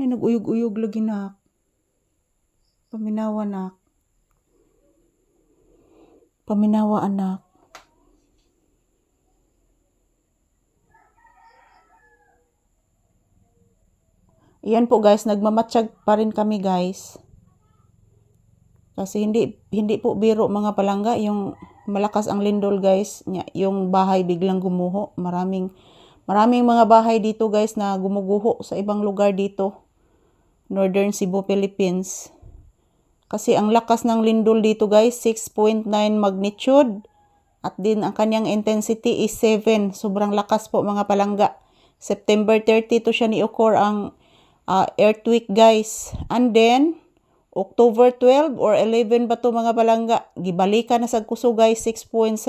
Ay, nag-uyog-uyog lagi nak. Paminawa nak. Paminawa anak. Yan po guys, nagmamatsyag pa rin kami guys. Kasi hindi po biro mga palangga, yung malakas ang lindol guys, yung bahay biglang gumuho. Maraming mga bahay dito guys na gumuguho sa ibang lugar dito. Northern Cebu, Philippines. Kasi ang lakas ng lindol dito guys, 6.9 magnitude. At din ang kanyang intensity is 7. Sobrang lakas po mga palangga. September 30 to siya ni-occur ang earthquake guys. And then, October 12 or 11 ba to mga palangga? Gibalikan na sa kuso guys, 6.0.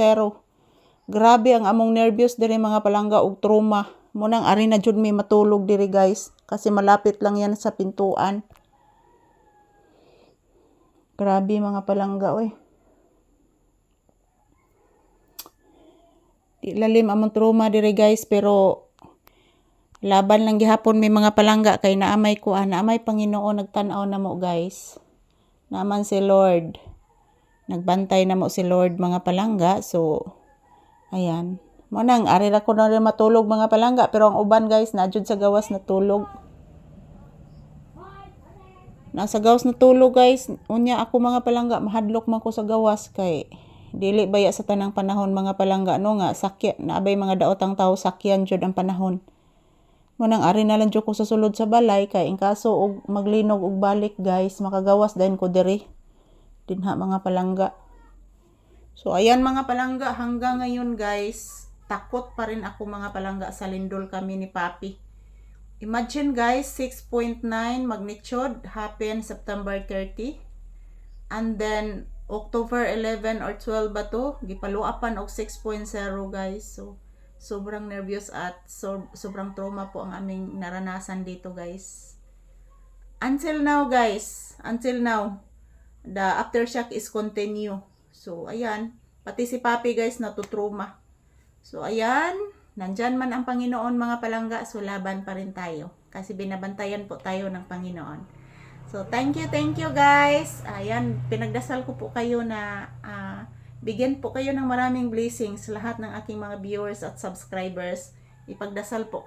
Grabe ang among nervyos diri mga palangga og trauma. Munang ari na jud may matulog diri guys. Kasi malapit lang yan sa pintuan. Grabe mga palangga oy. Di lalim among trauma diri guys pero laban lang gihapon may mga palangga kay naamay Panginoon nagtan-aw namo guys. Naman si Lord. Nagbantay namo si Lord mga palangga. So ayan. Manang ari ra ko na rin matulog mga palangga pero ang uban guys na jud sa gawas natulog. Nasa gawas natulog guys. Unya ako mga palangga mahadlok man ko sa gawas kay dili baya sa tanang panahon mga palangga no nga sakya naabay mga daotang tawo sakyan jud ang panahon. Munang ari na lang jud ko sa sulod sa balay kay in kaso og maglinog og balik guys makagawas dayon ko diri dinha mga palangga. So ayan mga palangga hanggang ngayon guys takot pa rin ako mga palangga sa lindol kami ni Papi. Imagine guys 6.9 magnitude happened September 30 and then October 11 or 12 ba to gipaluapan og 6.0 guys. So sobrang nervyos at sobrang trauma po ang aming naranasan dito guys. Until now guys, the aftershock is continue. So ayan, pati si Papi guys natutrauma. So ayan, nandyan man ang Panginoon mga palangga, so laban pa rin tayo. Kasi binabantayan po tayo ng Panginoon. So thank you guys. Ayan, pinagdasal ko po kayo na bigyan po kayo ng maraming blessings lahat ng aking mga viewers at subscribers. Ipagdasal ko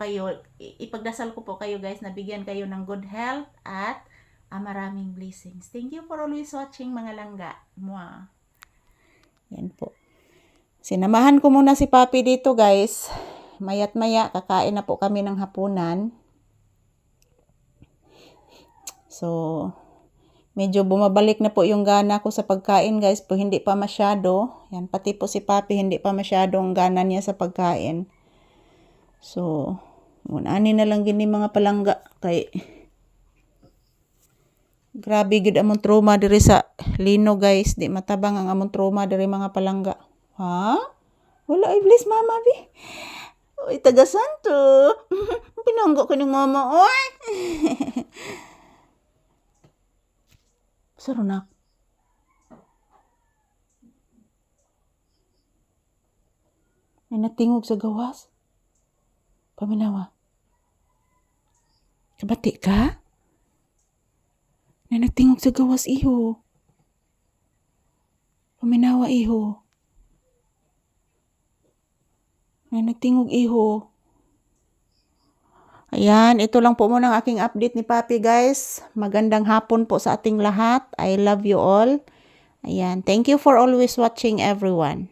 po kayo guys na bigyan kayo ng good health at maraming blessings. Thank you for always watching mga langga. Mwah. Yan po. Sinamahan ko muna si Papi dito guys. Mayat maya kakain na po kami ng hapunan. So medyo bumabalik na po yung gana ko sa pagkain guys, po hindi pa masyado. Yan, pati po si Papi hindi pa masyadong gana niya sa pagkain. So, ani na lang gini mga palangga kay grabe gid among trauma diri sa lino guys, di matabang ang among trauma diri mga palangga. Ha? Wala ay bless mama bi. Oy taga santo. Pinanggo ko ning mama oy. Sarunak. May natingog sa gawas. Paminawa. Kabati ka? May natingog sa gawas iho. Paminawa iho. May natingog iho. Ayan, ito lang po muna ang aking update ni Papi guys. Magandang hapon po sa ating lahat. I love you all. Ayan, thank you for always watching everyone.